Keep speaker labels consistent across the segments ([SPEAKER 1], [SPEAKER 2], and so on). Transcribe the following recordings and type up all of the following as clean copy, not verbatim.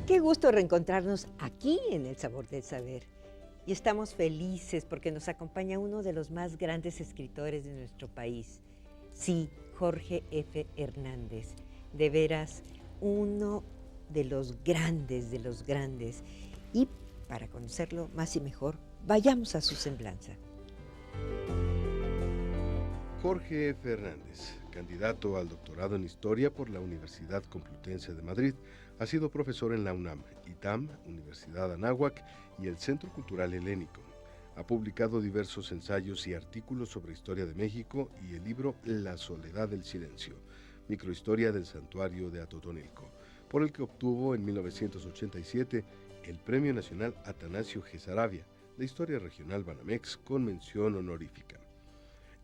[SPEAKER 1] Qué gusto reencontrarnos aquí en El Sabor del Saber. Y estamos felices porque nos acompaña uno de los más grandes escritores de nuestro país. Sí, Jorge F. Hernández. De veras, uno de los grandes de los grandes. Y para conocerlo más y mejor, vayamos a su semblanza.
[SPEAKER 2] Jorge F. Hernández, candidato al doctorado en Historia por la Universidad Complutense de Madrid, ha sido profesor en la UNAM, ITAM, Universidad Anáhuac y el Centro Cultural Helénico. Ha publicado diversos ensayos y artículos sobre historia de México y el libro La soledad del silencio, microhistoria del santuario de Atotonilco, por el que obtuvo en 1987 el Premio Nacional Atanasio G. Saravia de Historia Regional Banamex con mención honorífica.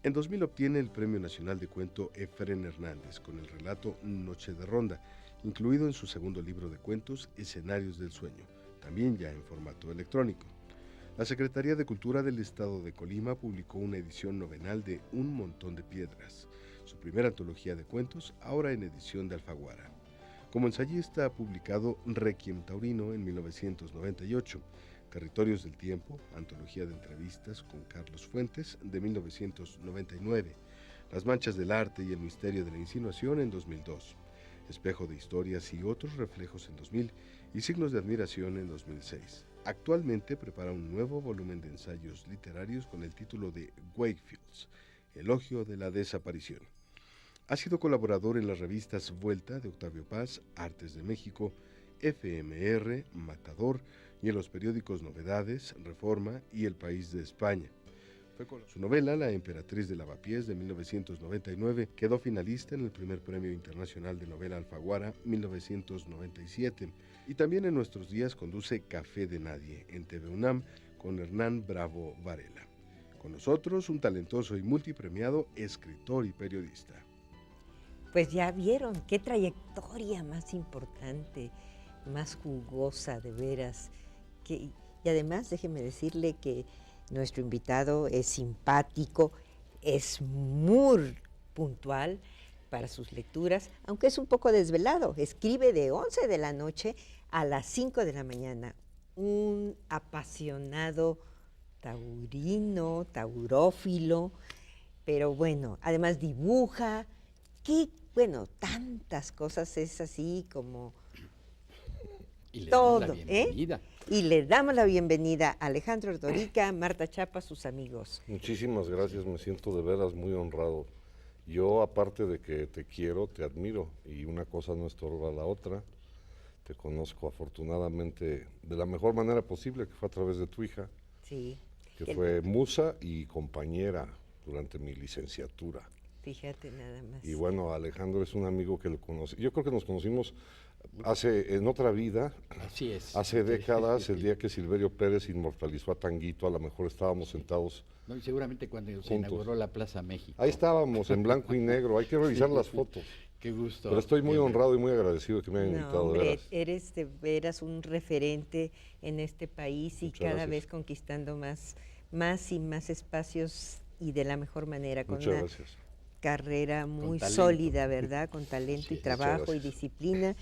[SPEAKER 2] En 2000 obtiene el Premio Nacional de Cuento Efrén Hernández con el relato Noche de Ronda, incluido en su segundo libro de cuentos Escenarios del Sueño, también ya en formato electrónico. La Secretaría de Cultura del Estado de Colima publicó una edición novenal de Un montón de piedras, su primera antología de cuentos, ahora en edición de Alfaguara. Como ensayista ha publicado Requiem Taurino en 1998, Territorios del Tiempo, antología de entrevistas con Carlos Fuentes de 1999, Las manchas del arte y el misterio de la insinuación en 2002, Espejo de historias y otros reflejos en 2000 y Signos de admiración en 2006. Actualmente prepara un nuevo volumen de ensayos literarios con el título de Wakefields, Elogio de la desaparición. Ha sido colaborador en las revistas Vuelta de Octavio Paz, Artes de México, FMR, Matador y en los periódicos Novedades, Reforma y El País de España. Su novela La emperatriz de Lavapiés de 1999 quedó finalista en el primer Premio Internacional de Novela Alfaguara 1997 y también en nuestros días conduce Café de Nadie en TV UNAM con Hernán Bravo Varela. Con nosotros un talentoso y multipremiado escritor y periodista.
[SPEAKER 1] Pues ya vieron qué trayectoria más importante, más jugosa de veras. Y además déjeme decirle que nuestro invitado es simpático, es muy puntual para sus lecturas, aunque es un poco desvelado. Escribe de 11 de la noche a las 5 de la mañana. Un apasionado taurino, taurófilo, pero bueno, además dibuja. Tantas cosas, es así como
[SPEAKER 3] y le
[SPEAKER 1] todo,
[SPEAKER 3] damos la bienvenida.
[SPEAKER 1] Y le damos la bienvenida a Alejandro Ordorica, Marta Chapa, sus amigos.
[SPEAKER 4] Muchísimas gracias, me siento de veras muy honrado. Yo, aparte de que te quiero, te admiro, y una cosa no estorba a la otra. Te conozco afortunadamente de la mejor manera posible, que fue a través de tu hija,
[SPEAKER 1] sí,
[SPEAKER 4] que fue musa y compañera durante mi licenciatura.
[SPEAKER 1] Fíjate nada más.
[SPEAKER 4] Y bueno, Alejandro es un amigo que lo conocí. Yo creo que nos conocimos en otra vida.
[SPEAKER 3] Así es.
[SPEAKER 4] Hace décadas, el día que Silverio Pérez inmortalizó a Tanguito, a lo mejor estábamos sentados.
[SPEAKER 3] No, y seguramente cuando se
[SPEAKER 4] juntos.
[SPEAKER 3] inauguró la Plaza México.
[SPEAKER 4] Ahí estábamos, en blanco y negro. Hay que revisar las fotos.
[SPEAKER 3] Qué gusto.
[SPEAKER 4] Pero estoy muy honrado y muy agradecido de que me hayan invitado.
[SPEAKER 1] Hombre,
[SPEAKER 4] de veras.
[SPEAKER 1] eres de veras un referente en este país y
[SPEAKER 4] Muchas
[SPEAKER 1] cada
[SPEAKER 4] gracias.
[SPEAKER 1] vez conquistando más y más espacios y de la mejor manera, con
[SPEAKER 4] Muchas
[SPEAKER 1] una
[SPEAKER 4] gracias.
[SPEAKER 1] carrera muy
[SPEAKER 3] talento.
[SPEAKER 1] sólida, ¿verdad? Con talento
[SPEAKER 3] Sí,
[SPEAKER 1] y
[SPEAKER 3] muchas
[SPEAKER 1] trabajo y
[SPEAKER 4] gracias.
[SPEAKER 1] disciplina.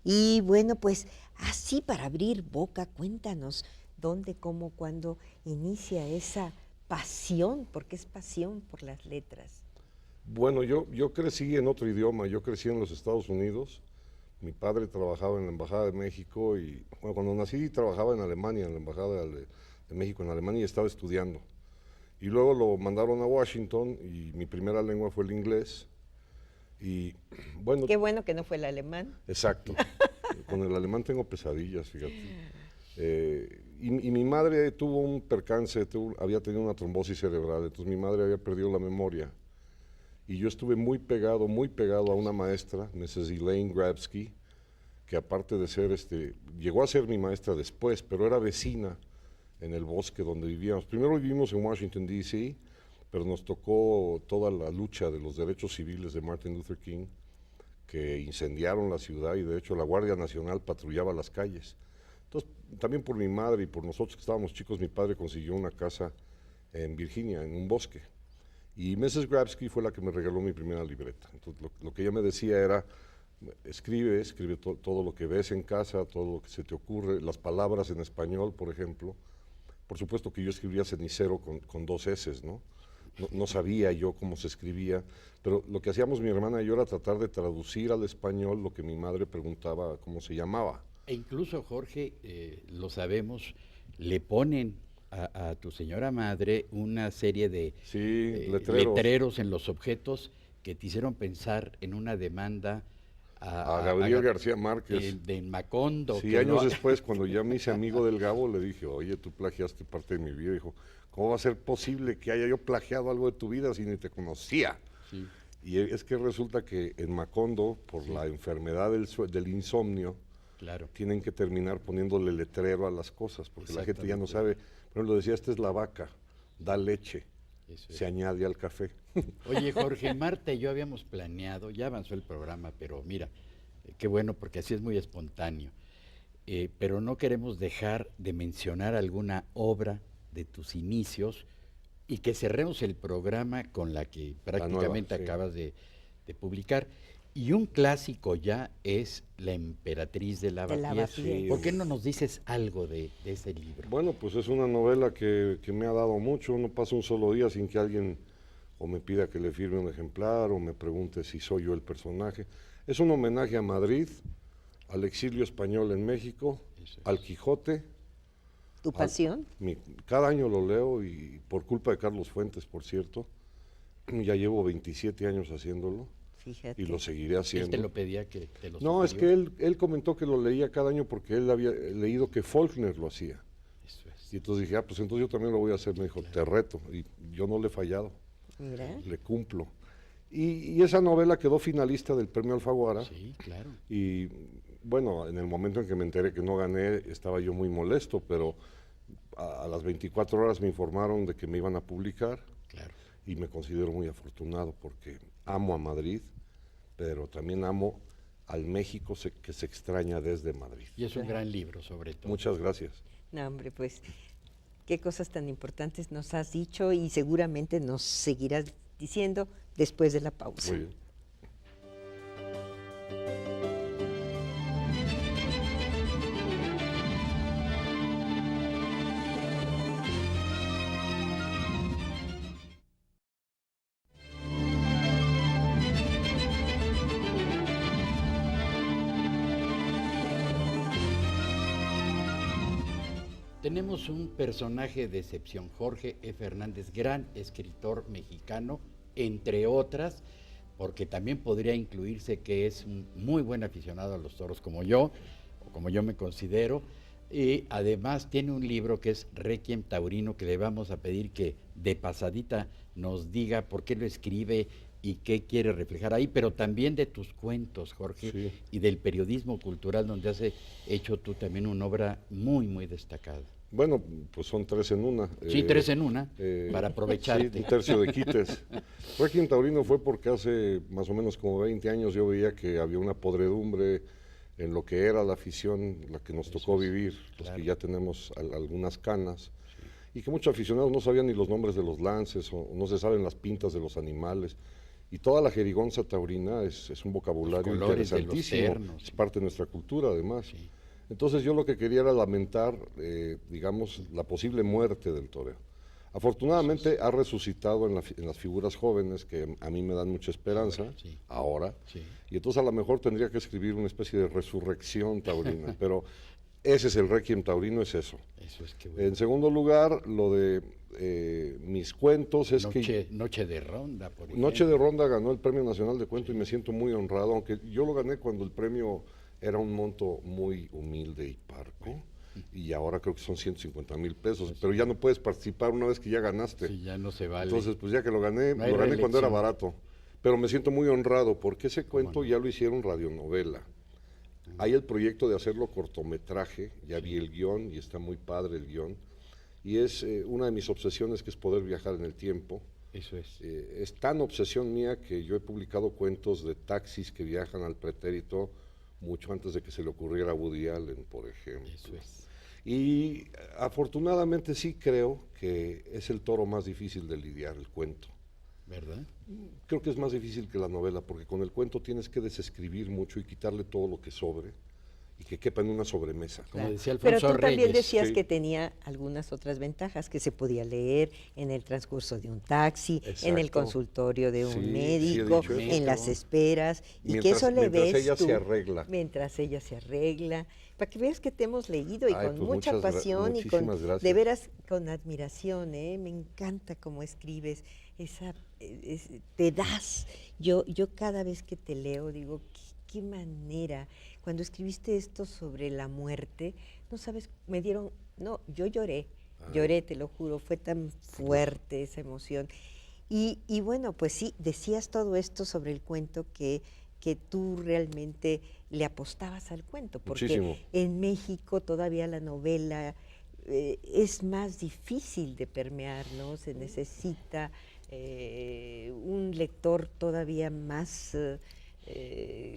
[SPEAKER 1] Y bueno, pues así para abrir boca, cuéntanos dónde, cómo, cuándo inicia esa pasión, porque es pasión por las letras.
[SPEAKER 4] Bueno, yo crecí en otro idioma, yo crecí en los Estados Unidos. Mi padre trabajaba en la Embajada de México y bueno, cuando nací trabajaba en Alemania, en la Embajada de México en Alemania y estaba estudiando. Y luego lo mandaron a Washington y mi primera lengua fue el inglés. Y bueno.
[SPEAKER 1] Qué bueno que no fue el alemán.
[SPEAKER 4] Exacto. Con el alemán tengo pesadillas, fíjate. Y mi madre tuvo un percance, había tenido una trombosis cerebral, entonces mi madre había perdido la memoria. Y yo estuve muy pegado a una maestra, Mrs. Elaine Grabsky, que aparte de ser, llegó a ser mi maestra después, pero era vecina en el bosque donde vivíamos. Primero vivimos en Washington, D.C., pero nos tocó toda la lucha de los derechos civiles de Martin Luther King, que incendiaron la ciudad y de hecho la Guardia Nacional patrullaba las calles. Entonces, también por mi madre y por nosotros que estábamos chicos, mi padre consiguió una casa en Virginia, en un bosque. Y Mrs. Grabsky fue la que me regaló mi primera libreta. Entonces, lo que ella me decía era, escribe todo lo que ves en casa, todo lo que se te ocurre, las palabras en español, por ejemplo. Por supuesto que yo escribía cenicero con 2 S, ¿no? No sabía yo cómo se escribía, pero lo que hacíamos mi hermana y yo era tratar de traducir al español lo que mi madre preguntaba cómo se llamaba.
[SPEAKER 3] E incluso, Jorge, lo sabemos, le ponen a tu señora madre una serie de
[SPEAKER 4] Sí,
[SPEAKER 3] letreros en los objetos que te hicieron pensar en una demanda
[SPEAKER 4] a Gabriel García Márquez.
[SPEAKER 3] de Macondo.
[SPEAKER 4] Sí, años después, cuando ya me hice amigo del Gabo, le dije, oye, tú plagiaste parte de mi vida. Dijo, ¿cómo va a ser posible que haya yo plagiado algo de tu vida si ni te conocía?
[SPEAKER 3] Sí.
[SPEAKER 4] Y es que resulta que en Macondo, por la enfermedad del insomnio,
[SPEAKER 3] Claro.
[SPEAKER 4] tienen que terminar poniéndole letrero a las cosas, porque la gente ya no sabe. Por ejemplo, decía, esta es la vaca, da leche, se añade al café.
[SPEAKER 3] Oye, Jorge, Marta y yo habíamos planeado, ya avanzó el programa, pero mira, qué bueno, porque así es muy espontáneo. Pero no queremos dejar de mencionar alguna obra de tus inicios y que cerremos el programa con la que prácticamente
[SPEAKER 4] nueva, sí.
[SPEAKER 3] acabas de publicar. Y un clásico ya es La Emperatriz de Lavapiés.
[SPEAKER 4] Sí.
[SPEAKER 3] ¿Por qué no nos dices algo de ese libro?
[SPEAKER 4] Bueno, pues es una novela que me ha dado mucho, no pasa un solo día sin que alguien o me pida que le firme un ejemplar o me pregunte si soy yo el personaje. Es un homenaje a Madrid, al exilio español en México, al Quijote.
[SPEAKER 1] ¿Tu pasión?
[SPEAKER 4] Cada año lo leo y por culpa de Carlos Fuentes, por cierto, ya llevo 27 años haciéndolo.
[SPEAKER 1] Fíjate.
[SPEAKER 4] Y lo seguiré haciendo.
[SPEAKER 3] Él te lo pedía que te lo
[SPEAKER 4] No, es
[SPEAKER 3] sugirió.
[SPEAKER 4] que él comentó que lo leía cada año porque él había leído que Faulkner lo hacía.
[SPEAKER 3] Eso es.
[SPEAKER 4] Y entonces dije, pues entonces yo también lo voy a hacer. Me dijo, te reto. Y yo no le he fallado,
[SPEAKER 1] Mira.
[SPEAKER 4] le cumplo. Y esa novela quedó finalista del Premio Alfaguara.
[SPEAKER 3] Sí, claro.
[SPEAKER 4] Y bueno, en el momento en que me enteré que no gané, estaba yo muy molesto, pero a las 24 horas me informaron de que me iban a publicar.
[SPEAKER 3] Claro.
[SPEAKER 4] Y me considero muy afortunado porque amo a Madrid, pero también amo al México que se extraña desde Madrid.
[SPEAKER 3] Y es un gran libro, sobre todo.
[SPEAKER 4] Muchas gracias.
[SPEAKER 1] No, hombre, pues qué cosas tan importantes nos has dicho y seguramente nos seguirás diciendo después de la pausa.
[SPEAKER 4] Muy bien.
[SPEAKER 3] Tenemos un personaje de excepción, Jorge E. Fernández, gran escritor mexicano, entre otras, porque también podría incluirse que es un muy buen aficionado a los toros como yo, o como yo me considero, y además tiene un libro que es Requiem Taurino, que le vamos a pedir que de pasadita nos diga por qué lo escribe y qué quiere reflejar ahí, pero también de tus cuentos, Jorge,
[SPEAKER 4] Sí.
[SPEAKER 3] y del periodismo cultural, donde has hecho tú también una obra muy, muy destacada.
[SPEAKER 4] Bueno, pues son 3 en una.
[SPEAKER 3] Sí, 3 en una, para
[SPEAKER 4] Sí,
[SPEAKER 3] aprovecharte.
[SPEAKER 4] un tercio de quites. Requiem Taurino fue porque hace más o menos como 20 años yo veía que había una podredumbre en lo que era la afición, la que nos tocó vivir, los
[SPEAKER 3] claro.
[SPEAKER 4] que ya tenemos algunas canas, y que muchos aficionados no sabían ni los nombres de los lances, o no se saben las pintas de los animales. Y toda la jerigonza taurina es un vocabulario
[SPEAKER 3] Los colores de los
[SPEAKER 4] interesantísimo,
[SPEAKER 3] ternos,
[SPEAKER 4] es parte de nuestra cultura además.
[SPEAKER 3] Sí.
[SPEAKER 4] Entonces yo lo que quería era lamentar, digamos, la posible muerte del toreo. Afortunadamente ha resucitado en las figuras jóvenes que a mí me dan mucha esperanza,
[SPEAKER 3] Sí.
[SPEAKER 4] ahora,
[SPEAKER 3] Sí.
[SPEAKER 4] y entonces a lo mejor tendría que escribir una especie de resurrección taurina, pero ese es el Requiem Taurino, es eso.
[SPEAKER 3] Eso es que bueno.
[SPEAKER 4] En segundo lugar, lo de mis cuentos es que...
[SPEAKER 3] Noche de Ronda, por ejemplo.
[SPEAKER 4] Noche de Ronda ganó el Premio Nacional de Cuento y me siento muy honrado, aunque yo lo gané cuando el premio era un monto muy humilde y parco, y ahora creo que son 150,000 pesos, pero ya no puedes participar una vez que ya ganaste.
[SPEAKER 3] Sí, ya no se vale.
[SPEAKER 4] Entonces, pues ya que lo gané,
[SPEAKER 3] No hay
[SPEAKER 4] lo gané cuando era
[SPEAKER 3] reelección.
[SPEAKER 4] barato. Pero me siento muy honrado porque ese cuento ya lo hicieron radionovela. Hay el proyecto de hacerlo cortometraje, ya vi el guión y está muy padre el guión. Y es una de mis obsesiones, que es poder viajar en el tiempo.
[SPEAKER 3] Eso es.
[SPEAKER 4] Es tan obsesión mía que yo he publicado cuentos de taxis que viajan al pretérito mucho antes de que se le ocurriera a Woody Allen, por ejemplo.
[SPEAKER 3] Eso es.
[SPEAKER 4] Y afortunadamente sí creo que es el toro más difícil de lidiar, el cuento.
[SPEAKER 3] ¿verdad?
[SPEAKER 4] Creo que es más difícil que la novela, porque con el cuento tienes que desescribir mucho y quitarle todo lo que sobre y que quepa en una sobremesa.
[SPEAKER 3] Como
[SPEAKER 1] Claro.
[SPEAKER 3] decía
[SPEAKER 1] Pero
[SPEAKER 3] Alfonso
[SPEAKER 1] tú también
[SPEAKER 3] Reyes.
[SPEAKER 1] decías
[SPEAKER 4] Sí.
[SPEAKER 1] que tenía algunas otras ventajas, que se podía leer en el transcurso de un taxi, en el
[SPEAKER 4] Exacto.
[SPEAKER 1] consultorio de un
[SPEAKER 4] Sí, sí he
[SPEAKER 1] médico,
[SPEAKER 4] dicho
[SPEAKER 3] eso.
[SPEAKER 1] en las esperas, y que
[SPEAKER 4] Mientras-
[SPEAKER 1] eso le
[SPEAKER 4] mientras
[SPEAKER 1] ves
[SPEAKER 4] ella
[SPEAKER 1] tú,
[SPEAKER 4] se arregla.
[SPEAKER 1] mientras ella se arregla, para que veas que te hemos leído y
[SPEAKER 4] Ay,
[SPEAKER 1] con
[SPEAKER 4] pues
[SPEAKER 1] mucha
[SPEAKER 4] muchas
[SPEAKER 1] pasión y con,
[SPEAKER 4] muchísimas gracias.
[SPEAKER 1] de veras, con admiración, ¿eh? Me encanta cómo escribes, te das. Yo cada vez que te leo digo, qué manera. Cuando escribiste esto sobre la muerte, no sabes, yo lloré, te lo juro, fue tan fuerte esa emoción. Y bueno, pues sí, decías todo esto sobre el cuento que tú realmente le apostabas al cuento, porque
[SPEAKER 4] Muchísimo.
[SPEAKER 1] en México todavía la novela es más difícil de permear, ¿no? Se necesita un lector todavía más...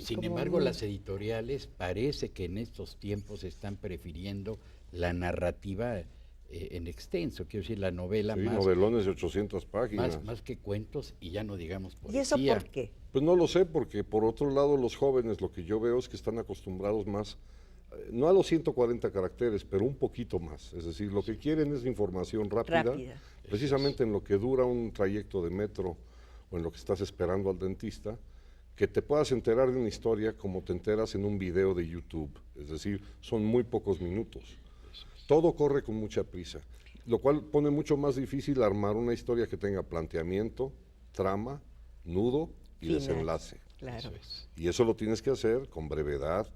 [SPEAKER 3] Sin
[SPEAKER 1] como
[SPEAKER 3] embargo, las editoriales parece que en estos tiempos están prefiriendo la narrativa en extenso, quiero decir, la novela
[SPEAKER 4] Sí,
[SPEAKER 3] más,
[SPEAKER 4] novelones de 800 páginas.
[SPEAKER 3] más que cuentos y ya no digamos
[SPEAKER 1] ¿Y eso
[SPEAKER 3] poesía.
[SPEAKER 1] por qué?
[SPEAKER 4] Pues no lo sé, porque por otro lado los jóvenes lo que yo veo es que están acostumbrados más, no a los 140 caracteres, pero un poquito más. Es decir, lo que quieren es información rápida, precisamente en lo que dura un trayecto de metro o en lo que estás esperando al dentista, que te puedas enterar de una historia como te enteras en un video de YouTube. Es decir, son muy pocos minutos. Todo corre con mucha prisa, lo cual pone mucho más difícil armar una historia que tenga planteamiento, trama, nudo y
[SPEAKER 1] Final.
[SPEAKER 4] desenlace.
[SPEAKER 1] Claro.
[SPEAKER 3] Eso es.
[SPEAKER 4] Y eso lo tienes que hacer con brevedad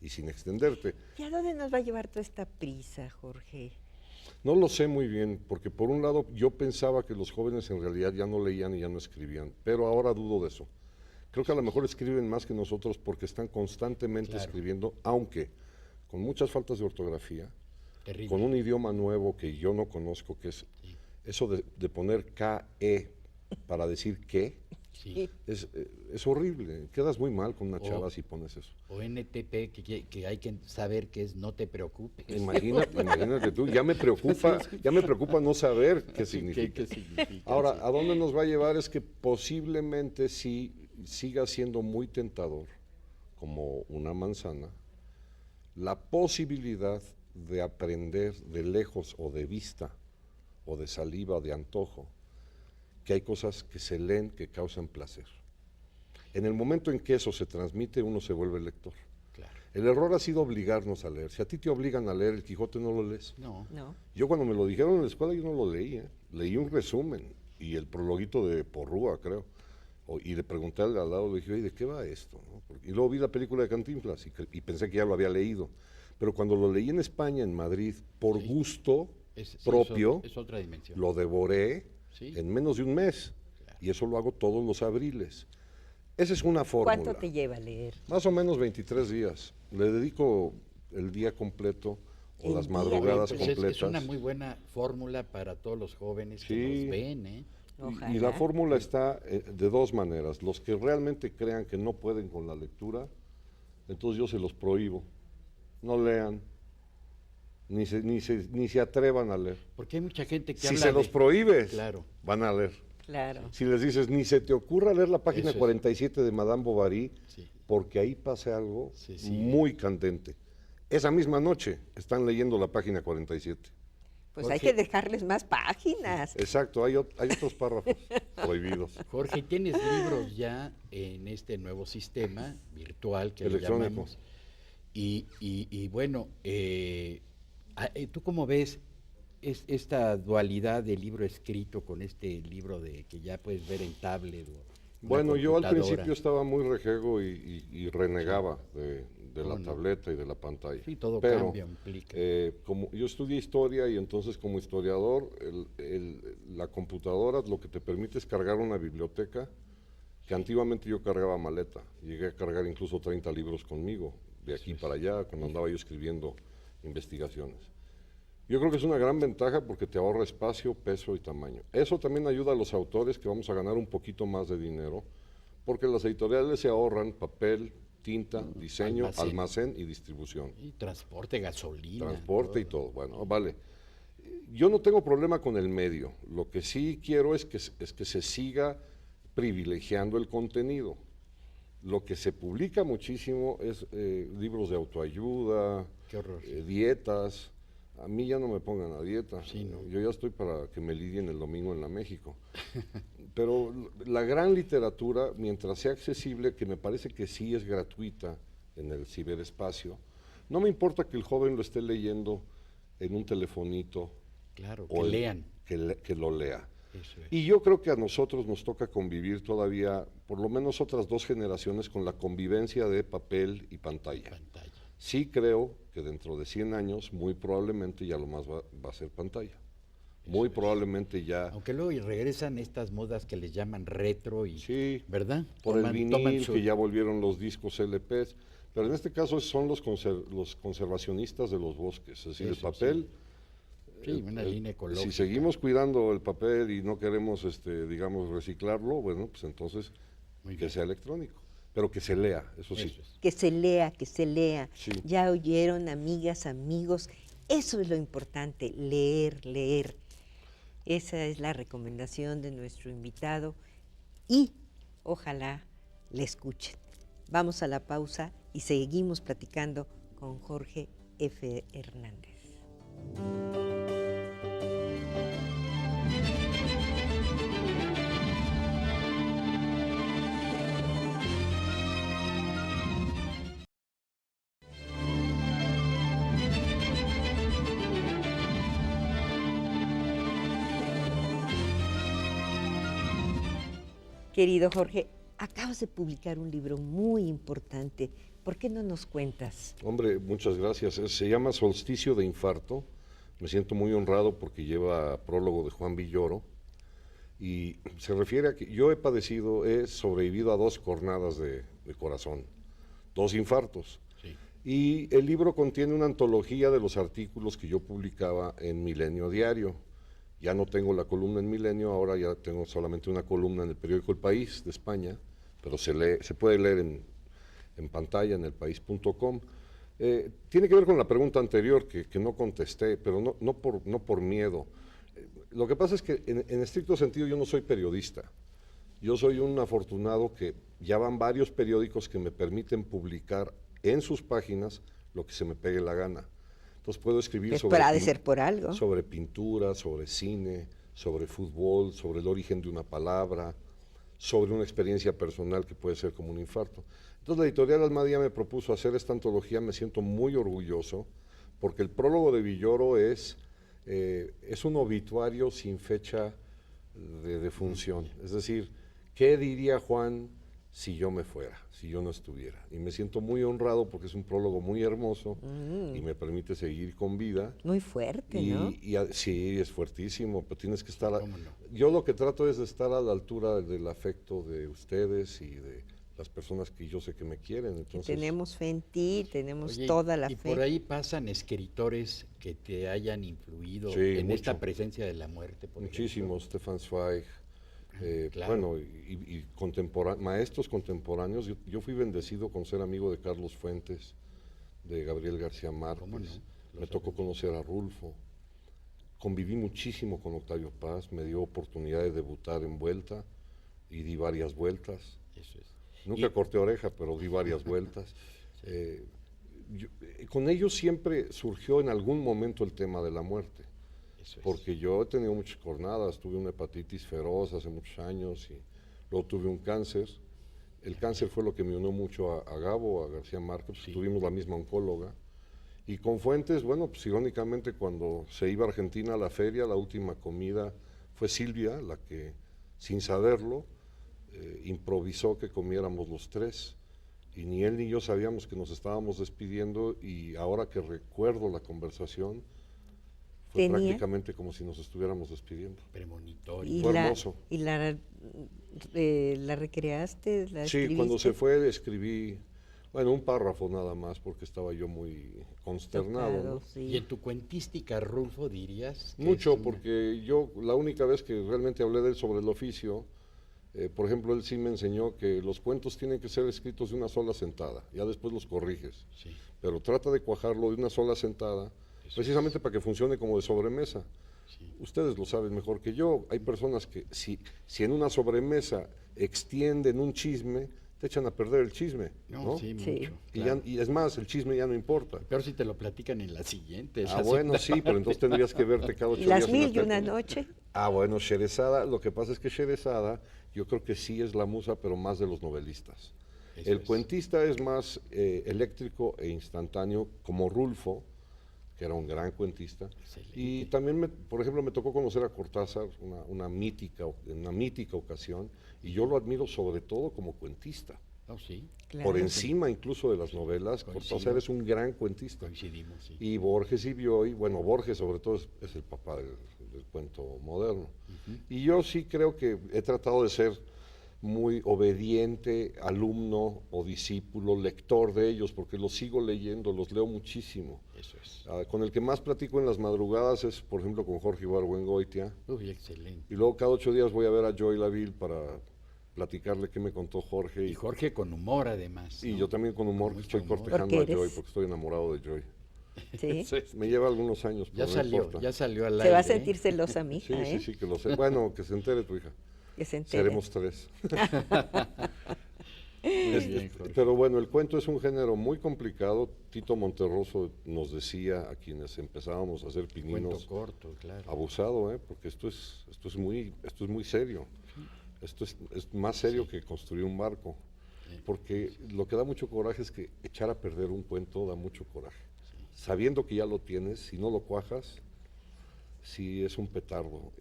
[SPEAKER 4] y sin extenderte.
[SPEAKER 1] ¿Y a dónde nos va a llevar toda esta prisa, Jorge?
[SPEAKER 4] No lo sé muy bien, porque por un lado yo pensaba que los jóvenes en realidad ya no leían y ya no escribían, pero ahora dudo de eso. Creo que a lo mejor escriben más que nosotros porque están constantemente
[SPEAKER 3] Claro.
[SPEAKER 4] escribiendo, aunque con muchas faltas de ortografía,
[SPEAKER 3] Terrible.
[SPEAKER 4] con un idioma nuevo que yo no conozco, que es eso de poner KE para decir qué,
[SPEAKER 3] Sí.
[SPEAKER 4] es horrible. Quedas muy mal con una
[SPEAKER 3] O-
[SPEAKER 4] chava si pones eso.
[SPEAKER 3] O NTP, que hay que saber que es no te preocupes.
[SPEAKER 4] Imagínate tú, ya me preocupa no saber qué significa.
[SPEAKER 3] ¿Qué significa?
[SPEAKER 4] Ahora,
[SPEAKER 3] Sí.
[SPEAKER 4] ¿a dónde nos va a llevar? Es que posiblemente sí siga siendo muy tentador, como una manzana, la posibilidad de aprender de lejos o de vista, o de saliva, o de antojo, que hay cosas que se leen que causan placer. En el momento en que eso se transmite, uno se vuelve lector.
[SPEAKER 3] Claro.
[SPEAKER 4] El error ha sido obligarnos a leer. Si a ti te obligan a leer el Quijote, no lo lees.
[SPEAKER 3] No.
[SPEAKER 1] ¿No?
[SPEAKER 4] Yo cuando me lo dijeron en la escuela, yo no lo leí, ¿eh? Leí un resumen y el prologuito de Porrúa, creo. Y le pregunté al lado, le dije, oye, ¿de qué va esto? ¿No? Y luego vi la película de Cantinflas y pensé que ya lo había leído. Pero cuando lo leí en España, en Madrid, por
[SPEAKER 3] Sí.
[SPEAKER 4] gusto
[SPEAKER 3] Sí,
[SPEAKER 4] propio,
[SPEAKER 3] es otra dimensión.
[SPEAKER 4] lo devoré
[SPEAKER 3] Sí.
[SPEAKER 4] en menos de un mes.
[SPEAKER 3] Claro.
[SPEAKER 4] Y eso lo hago todos los abriles. Esa es una fórmula.
[SPEAKER 1] ¿Cuánto te lleva a leer?
[SPEAKER 4] Más o menos 23 días. Le dedico el día completo o
[SPEAKER 1] El
[SPEAKER 4] las
[SPEAKER 1] día
[SPEAKER 4] madrugadas
[SPEAKER 3] Pues
[SPEAKER 4] completas.
[SPEAKER 3] es una muy buena fórmula para todos los jóvenes que
[SPEAKER 4] Sí.
[SPEAKER 3] nos ven, ¿eh?
[SPEAKER 4] Y la fórmula está de dos maneras. Los que realmente crean que no pueden con la lectura, entonces yo se los prohíbo. No lean, ni se atrevan a leer.
[SPEAKER 3] Porque hay mucha gente que
[SPEAKER 4] Si
[SPEAKER 3] habla
[SPEAKER 4] se los prohíbes,
[SPEAKER 3] Claro.
[SPEAKER 4] van a leer.
[SPEAKER 1] Claro.
[SPEAKER 4] Si les dices, ni se te ocurra leer la página
[SPEAKER 3] Eso es.
[SPEAKER 4] 47 de Madame Bovary,
[SPEAKER 3] Sí.
[SPEAKER 4] porque ahí pasa algo
[SPEAKER 3] Sí, sí.
[SPEAKER 4] muy candente. Esa misma noche están leyendo la página 47.
[SPEAKER 1] Pues
[SPEAKER 3] Jorge.
[SPEAKER 1] hay que dejarles más páginas.
[SPEAKER 4] Exacto, hay otros párrafos prohibidos.
[SPEAKER 3] Jorge, ¿tienes libros ya en este nuevo sistema virtual que le
[SPEAKER 4] Electrónico.
[SPEAKER 3] llamamos? Y bueno, ¿tú cómo ves esta dualidad de libro escrito con este libro que ya puedes ver en tablet?
[SPEAKER 4] Bueno, yo al
[SPEAKER 3] computadora?
[SPEAKER 4] principio estaba muy rejego y renegaba de la
[SPEAKER 3] ¿Cómo no?
[SPEAKER 4] tableta y de la pantalla.
[SPEAKER 3] Sí, todo
[SPEAKER 4] Pero,
[SPEAKER 3] cambia, implica.
[SPEAKER 4] como yo estudié historia y entonces como historiador, la computadora lo que te permite es cargar una biblioteca que antiguamente yo cargaba maleta. Llegué a cargar incluso 30 libros conmigo, de aquí para allá, cuando andaba yo escribiendo investigaciones. Yo creo que es una gran ventaja porque te ahorra espacio, peso y tamaño. Eso también ayuda a los autores que vamos a ganar un poquito más de dinero, porque las editoriales se ahorran papel, tinta, diseño, almacén y distribución.
[SPEAKER 3] Y transporte, gasolina.
[SPEAKER 4] Transporte y todo. Bueno, vale. Yo no tengo problema con el medio. Lo que sí quiero es que se siga privilegiando el contenido. Lo que se publica muchísimo es libros de autoayuda,
[SPEAKER 3] Qué horror.
[SPEAKER 4] dietas. A mí ya no me pongan a dieta.
[SPEAKER 3] Sí, no.
[SPEAKER 4] Yo ya estoy para que me lidien el domingo en la México. Pero la gran literatura, mientras sea accesible, que me parece que sí es gratuita en el ciberespacio, no me importa que el joven lo esté leyendo en un telefonito.
[SPEAKER 3] Claro,
[SPEAKER 4] o
[SPEAKER 3] que lean.
[SPEAKER 4] Que lo lea.
[SPEAKER 3] Eso es.
[SPEAKER 4] Y yo creo que a nosotros nos toca convivir todavía, por lo menos otras 2 generaciones, con la convivencia de papel y pantalla.
[SPEAKER 3] Pantalla.
[SPEAKER 4] Sí creo que dentro de 100 años, muy probablemente ya lo más va a ser pantalla. Muy probablemente ya,
[SPEAKER 3] Aunque luego y regresan estas modas que les llaman retro y,
[SPEAKER 4] sí,
[SPEAKER 3] ¿verdad?
[SPEAKER 4] por el
[SPEAKER 3] Toman
[SPEAKER 4] vinil,
[SPEAKER 3] su-
[SPEAKER 4] que ya volvieron los discos LPs, pero en este caso son los conservacionistas de los bosques, es decir, el
[SPEAKER 3] Eso,
[SPEAKER 4] papel.
[SPEAKER 3] Sí, una línea ecológica.
[SPEAKER 4] Si seguimos cuidando el papel y no queremos, digamos, reciclarlo, bueno, pues entonces
[SPEAKER 3] Muy
[SPEAKER 4] que
[SPEAKER 3] bien.
[SPEAKER 4] sea electrónico, pero que se lea, eso sí.
[SPEAKER 3] Eso es.
[SPEAKER 1] Que se lea, que se lea.
[SPEAKER 4] Sí.
[SPEAKER 1] Ya oyeron, amigas, amigos, eso es lo importante, leer, leer. Esa es la recomendación de nuestro invitado y ojalá le escuchen. Vamos a la pausa y seguimos platicando con Jorge F. Hernández. Querido Jorge, acabas de publicar un libro muy importante. ¿Por qué no nos cuentas?
[SPEAKER 4] Hombre, muchas gracias. Se llama Solsticio de Infarto. Me siento muy honrado porque lleva prólogo de Juan Villoro. Y se refiere a que yo he sobrevivido a 2 jornadas de corazón, 2 infartos.
[SPEAKER 3] Sí.
[SPEAKER 4] Y el libro contiene una antología de los artículos que yo publicaba en Milenio Diario. Ya no tengo la columna en Milenio, ahora ya tengo solamente una columna en el periódico El País de España, pero se puede leer en pantalla en elpaís.com. Tiene que ver con la pregunta anterior que no contesté, pero no por miedo. Lo que pasa es que en estricto sentido yo no soy periodista. Yo soy un afortunado que ya van varios periódicos que me permiten publicar en sus páginas lo que se me pegue la gana. Entonces puedo escribir
[SPEAKER 1] Ha de ser por algo.
[SPEAKER 4] sobre pintura, sobre cine, sobre fútbol, sobre el origen de una palabra, sobre una experiencia personal que puede ser como un infarto. Entonces la editorial Almadía me propuso hacer esta antología, me siento muy orgulloso, porque el prólogo de Villoro es un obituario sin fecha de defunción. Es decir, ¿qué diría Juan si yo me fuera, si yo no estuviera? Y me siento muy honrado porque es un prólogo muy hermoso y me permite seguir con vida.
[SPEAKER 1] Muy fuerte, ¿no?
[SPEAKER 4] Sí, es fuertísimo, pero tienes que estar...
[SPEAKER 3] ¿Cómo no?
[SPEAKER 4] Yo lo que trato es de estar a la altura del afecto de ustedes y de las personas que yo sé que me quieren. Entonces,
[SPEAKER 1] Tenemos fe en ti, tenemos
[SPEAKER 3] Oye,
[SPEAKER 1] toda la
[SPEAKER 3] y
[SPEAKER 1] fe.
[SPEAKER 3] por ahí pasan escritores que te hayan influido
[SPEAKER 4] Sí,
[SPEAKER 3] en
[SPEAKER 4] mucho.
[SPEAKER 3] esta presencia de la muerte. Por
[SPEAKER 4] muchísimos, Stefan Zweig,
[SPEAKER 3] claro.
[SPEAKER 4] bueno, y maestros contemporáneos. Yo fui bendecido con ser amigo de Carlos Fuentes, de Gabriel García Márquez.
[SPEAKER 3] ¿Cómo no?
[SPEAKER 4] Me tocó conocer a Rulfo. Conviví muchísimo con Octavio Paz, me dio oportunidad de debutar en Vuelta y di varias vueltas.
[SPEAKER 3] Eso es.
[SPEAKER 4] Nunca corté oreja, pero di varias vueltas. Con ellos siempre surgió en algún momento el tema de la muerte,
[SPEAKER 3] Eso es.
[SPEAKER 4] porque yo he tenido muchas jornadas, tuve una hepatitis feroz hace muchos años y luego tuve un cáncer. El cáncer fue lo que me unió mucho a Gabo, a García Márquez,
[SPEAKER 3] Sí.
[SPEAKER 4] tuvimos la misma oncóloga. Y con Fuentes, bueno, pues irónicamente cuando se iba a Argentina a la feria, la última comida fue Silvia, la que sin saberlo improvisó que comiéramos los 3. Y ni él ni yo sabíamos que nos estábamos despidiendo y ahora que recuerdo la conversación, fue prácticamente como si nos estuviéramos despidiendo.
[SPEAKER 3] Premonitorio.
[SPEAKER 1] ¿Y
[SPEAKER 4] Fue
[SPEAKER 1] la,
[SPEAKER 4] hermoso.
[SPEAKER 1] y la recreaste? ¿La
[SPEAKER 4] Sí, cuando
[SPEAKER 1] escribiste?
[SPEAKER 4] se fue escribí, bueno, un párrafo nada más porque estaba yo muy consternado,
[SPEAKER 1] Tocado,
[SPEAKER 4] ¿no?
[SPEAKER 1] sí.
[SPEAKER 3] Y en tu cuentística, Rulfo, dirías. Que
[SPEAKER 4] Mucho,
[SPEAKER 3] es una-
[SPEAKER 4] porque yo la única vez que realmente hablé de él sobre el oficio, por ejemplo, él sí me enseñó que los cuentos tienen que ser escritos de una sola sentada, ya después los corriges,
[SPEAKER 3] Sí.
[SPEAKER 4] pero trata de cuajarlo de una sola sentada, precisamente para que funcione como de sobremesa.
[SPEAKER 3] Sí.
[SPEAKER 4] Ustedes lo saben mejor que yo. Hay personas que si en una sobremesa extienden un chisme, te echan a perder el chisme, ¿no?
[SPEAKER 3] Sí,
[SPEAKER 1] Sí.
[SPEAKER 3] mucho.
[SPEAKER 4] Y,
[SPEAKER 3] Claro.
[SPEAKER 4] y es más, el chisme ya no importa.
[SPEAKER 3] Peor si te lo platican en la siguiente.
[SPEAKER 4] Ah,
[SPEAKER 3] esa
[SPEAKER 4] bueno,
[SPEAKER 3] segunda
[SPEAKER 4] sí, pero
[SPEAKER 3] parte.
[SPEAKER 4] entonces tendrías que verte cada 8
[SPEAKER 1] Y
[SPEAKER 4] días.
[SPEAKER 1] las
[SPEAKER 4] en
[SPEAKER 1] mil y
[SPEAKER 4] la
[SPEAKER 1] una
[SPEAKER 4] tele.
[SPEAKER 1] noche.
[SPEAKER 4] Ah, bueno, Sherezada, lo que pasa es que Sherezada yo creo que sí es la musa, pero más de los novelistas.
[SPEAKER 3] Eso
[SPEAKER 4] El
[SPEAKER 3] es.
[SPEAKER 4] cuentista es más eléctrico e instantáneo, como Rulfo, que era un gran cuentista.
[SPEAKER 3] Excelente.
[SPEAKER 4] Y también, por ejemplo, me tocó conocer a Cortázar una mítica ocasión, y yo lo admiro sobre todo como cuentista.
[SPEAKER 3] Oh, sí,
[SPEAKER 1] Claro.
[SPEAKER 4] Por encima incluso de las novelas,
[SPEAKER 3] Coincido.
[SPEAKER 4] Cortázar es un gran cuentista.
[SPEAKER 3] coincidimos, sí.
[SPEAKER 4] Y Borges y Bioy, bueno, Borges sobre todo es el papá del cuento moderno. Y yo sí creo que he tratado de ser muy obediente, alumno o discípulo, lector de ellos, porque los sigo leyendo, los leo muchísimo.
[SPEAKER 3] Eso es.
[SPEAKER 4] Con el que más platico en las madrugadas es, por ejemplo, con Jorge Ibargüengoitia.
[SPEAKER 3] Uy, excelente.
[SPEAKER 4] Y luego cada 8 días voy a ver a Joy Laville para platicarle qué me contó Jorge.
[SPEAKER 3] Y Jorge con humor, además.
[SPEAKER 4] Y
[SPEAKER 3] ¿no?
[SPEAKER 4] yo también con humor,
[SPEAKER 3] Con
[SPEAKER 4] que estoy
[SPEAKER 3] mucho humor.
[SPEAKER 4] cortejando a
[SPEAKER 1] Porque
[SPEAKER 4] Joy,
[SPEAKER 1] eres-
[SPEAKER 4] porque estoy enamorado de Joy.
[SPEAKER 1] Sí.
[SPEAKER 4] Me lleva algunos años, pero
[SPEAKER 3] Ya
[SPEAKER 4] no
[SPEAKER 3] salió,
[SPEAKER 4] importa.
[SPEAKER 3] ya salió al aire.
[SPEAKER 1] Se va a
[SPEAKER 3] ¿eh?
[SPEAKER 1] sentir celosa mi
[SPEAKER 4] Sí,
[SPEAKER 1] hija,
[SPEAKER 4] sí,
[SPEAKER 1] ¿eh?
[SPEAKER 4] sí, que lo sé. Bueno, que se entere tu hija.
[SPEAKER 1] Que se entere.
[SPEAKER 4] Seremos 3.
[SPEAKER 3] Muy bien, Jorge.
[SPEAKER 4] Pero bueno, el cuento es un género muy complicado. Tito Monterroso nos decía a quienes empezábamos a hacer
[SPEAKER 3] Cuento
[SPEAKER 4] pininos,
[SPEAKER 3] corto, claro.
[SPEAKER 4] abusado, porque esto es muy serio. Esto es más serio que construir un barco. Porque lo que da mucho coraje es que echar a perder un cuento da mucho coraje. Sabiendo que ya lo tienes, si no lo cuajas, sí es un petardo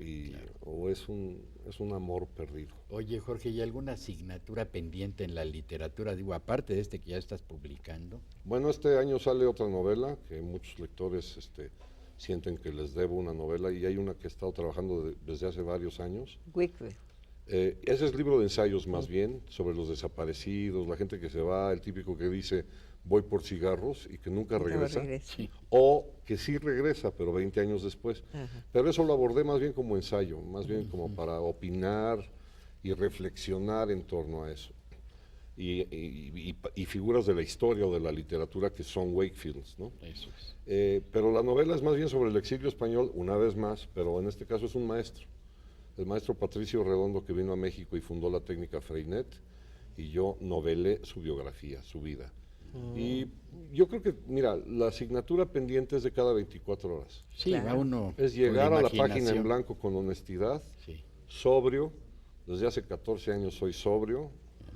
[SPEAKER 4] o es un amor perdido.
[SPEAKER 3] Oye, Jorge, ¿y alguna asignatura pendiente en la literatura? Digo, aparte de este que ya estás publicando.
[SPEAKER 4] Bueno, este año sale otra novela que muchos lectores sienten que les debo una novela, y hay una que he estado trabajando desde hace varios años.
[SPEAKER 1] Wicked.
[SPEAKER 4] Ese es libro de ensayos más bien, sobre los desaparecidos, la gente que se va, el típico que dice voy por cigarros y que nunca
[SPEAKER 1] No
[SPEAKER 4] regresa,
[SPEAKER 1] regresa.
[SPEAKER 3] Sí.
[SPEAKER 4] o que sí regresa, pero 20 años después.
[SPEAKER 1] Ajá.
[SPEAKER 4] Pero eso lo abordé más bien como ensayo, más bien como para opinar y reflexionar en torno a eso. Y figuras de la historia o de la literatura que son Wakefields, ¿no?
[SPEAKER 3] Eso es.
[SPEAKER 4] Pero la novela es más bien sobre el exilio español, una vez más, pero en este caso es un maestro. El maestro Patricio Redondo, que vino a México y fundó la técnica Freinet, y yo novelé su biografía, su vida. Y yo creo que, mira, la asignatura pendiente es de cada 24 horas.
[SPEAKER 3] Sí,
[SPEAKER 1] Claro.
[SPEAKER 3] va uno.
[SPEAKER 4] Es
[SPEAKER 3] con
[SPEAKER 4] llegar a la página en
[SPEAKER 3] imaginación.
[SPEAKER 4] blanco con honestidad,
[SPEAKER 3] Sí.
[SPEAKER 4] sobrio. Desde hace 14 años soy sobrio.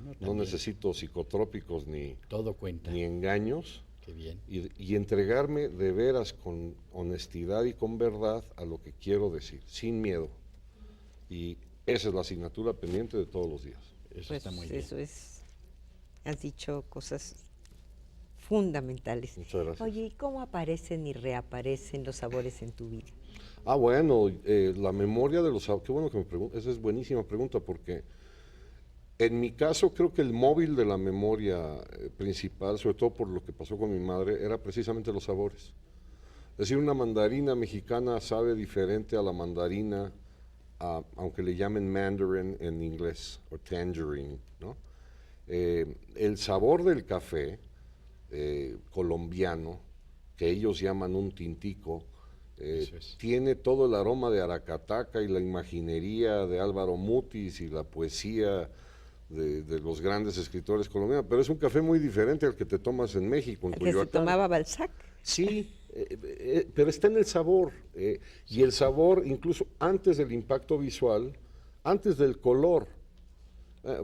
[SPEAKER 4] No
[SPEAKER 3] también.
[SPEAKER 4] necesito psicotrópicos
[SPEAKER 3] Todo cuenta.
[SPEAKER 4] ni engaños.
[SPEAKER 3] Qué bien.
[SPEAKER 4] Y entregarme de veras con honestidad y con verdad a lo que quiero decir, sin miedo. Y esa es la asignatura pendiente de todos los días.
[SPEAKER 3] Eso
[SPEAKER 1] Pues
[SPEAKER 3] está muy bien.
[SPEAKER 1] eso es. Has dicho cosas fundamentales.
[SPEAKER 4] Muchas gracias.
[SPEAKER 1] Oye, ¿y cómo aparecen y reaparecen los sabores en tu vida?
[SPEAKER 4] Ah, bueno, la memoria de los sabores, qué bueno que me preguntas, esa es buenísima pregunta, porque en mi caso creo que el móvil de la memoria principal, sobre todo por lo que pasó con mi madre, era precisamente los sabores. Es decir, una mandarina mexicana sabe diferente a la mandarina, aunque le llamen mandarin en inglés, o tangerine, ¿no? El sabor del café colombiano, que ellos llaman un tintico,
[SPEAKER 3] Eso es.
[SPEAKER 4] tiene todo el aroma de Aracataca y la imaginería de Álvaro Mutis y la poesía de los grandes escritores colombianos, pero es un café muy diferente al que te tomas en México, en
[SPEAKER 1] ¿Al que se
[SPEAKER 4] Coyoacán.
[SPEAKER 1] tomaba Balzac?
[SPEAKER 4] Sí, pero está en el sabor, y el sabor incluso antes del impacto visual, antes del color.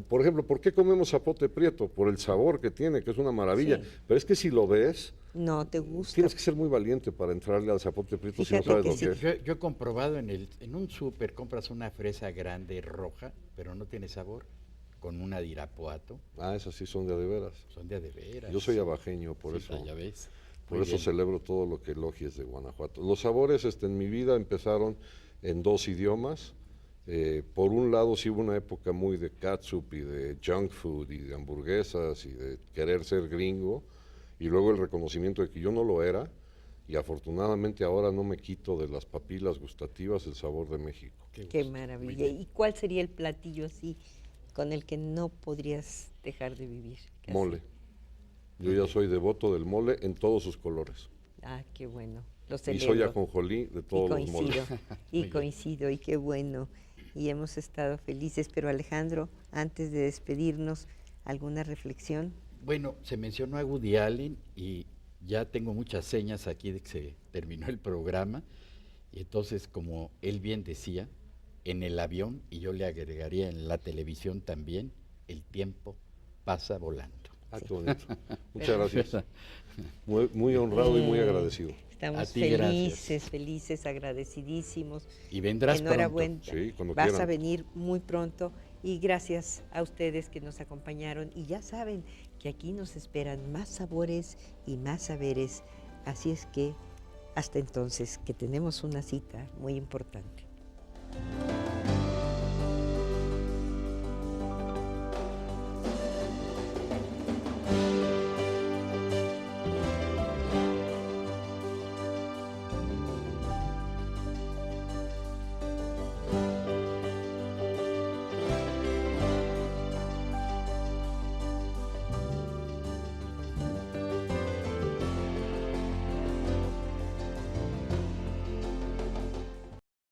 [SPEAKER 4] Por ejemplo, ¿por qué comemos zapote prieto? Por el sabor que tiene, que es una maravilla.
[SPEAKER 1] Sí.
[SPEAKER 4] Pero es que si lo ves,
[SPEAKER 1] No te gusta.
[SPEAKER 4] tienes que ser muy valiente para entrarle al zapote prieto si no
[SPEAKER 1] Fíjate
[SPEAKER 4] sabes
[SPEAKER 1] que
[SPEAKER 4] lo
[SPEAKER 1] sí.
[SPEAKER 4] que es.
[SPEAKER 3] Yo he comprobado en un súper, compras una fresa grande roja, pero no tiene sabor, con una de Irapuato.
[SPEAKER 4] Ah, esas sí son de veras.
[SPEAKER 3] Son de a de veras.
[SPEAKER 4] Yo soy abajeño, por
[SPEAKER 3] Sí,
[SPEAKER 4] eso.
[SPEAKER 3] ya ves.
[SPEAKER 4] Por
[SPEAKER 3] Muy
[SPEAKER 4] eso
[SPEAKER 3] bien.
[SPEAKER 4] celebro todo lo que elogies de Guanajuato. Los sabores en mi vida empezaron en 2 idiomas. Por un lado sí hubo una época muy de catsup y de junk food y de hamburguesas y de querer ser gringo, y luego el reconocimiento de que yo no lo era, y afortunadamente ahora no me quito de las papilas gustativas el sabor de México.
[SPEAKER 1] Qué
[SPEAKER 3] gusto.
[SPEAKER 1] maravilla. ¿Y cuál sería el platillo así con el que no podrías dejar de vivir? ¿Qué
[SPEAKER 4] Mole. Yo ya soy devoto del mole en todos sus colores.
[SPEAKER 1] Ah, qué bueno. Lo
[SPEAKER 4] Y
[SPEAKER 1] celebro.
[SPEAKER 4] soy ajonjolí de
[SPEAKER 1] Y
[SPEAKER 4] todos los
[SPEAKER 1] coincido,
[SPEAKER 4] moles.
[SPEAKER 1] y coincido, y qué bueno. Y hemos estado felices, pero Alejandro, antes de despedirnos, ¿alguna reflexión?
[SPEAKER 3] Bueno, se mencionó a Woody Allen y ya tengo muchas señas aquí de que se terminó el programa. Y entonces, como él bien decía, en el avión, y yo le agregaría en la televisión también, el tiempo pasa volando.
[SPEAKER 4] Ah, qué bonito. Muchas gracias. Muy honrado y muy agradecido.
[SPEAKER 1] Estamos
[SPEAKER 3] A ti,
[SPEAKER 1] felices, agradecidísimos.
[SPEAKER 3] Y vendrás
[SPEAKER 1] Enhorabuena.
[SPEAKER 3] pronto.
[SPEAKER 4] Sí, cuando
[SPEAKER 1] Vas
[SPEAKER 4] quieran.
[SPEAKER 1] a venir muy pronto y gracias a ustedes que nos acompañaron. Y ya saben que aquí nos esperan más sabores y más saberes. Así es que hasta entonces, que tenemos una cita muy importante.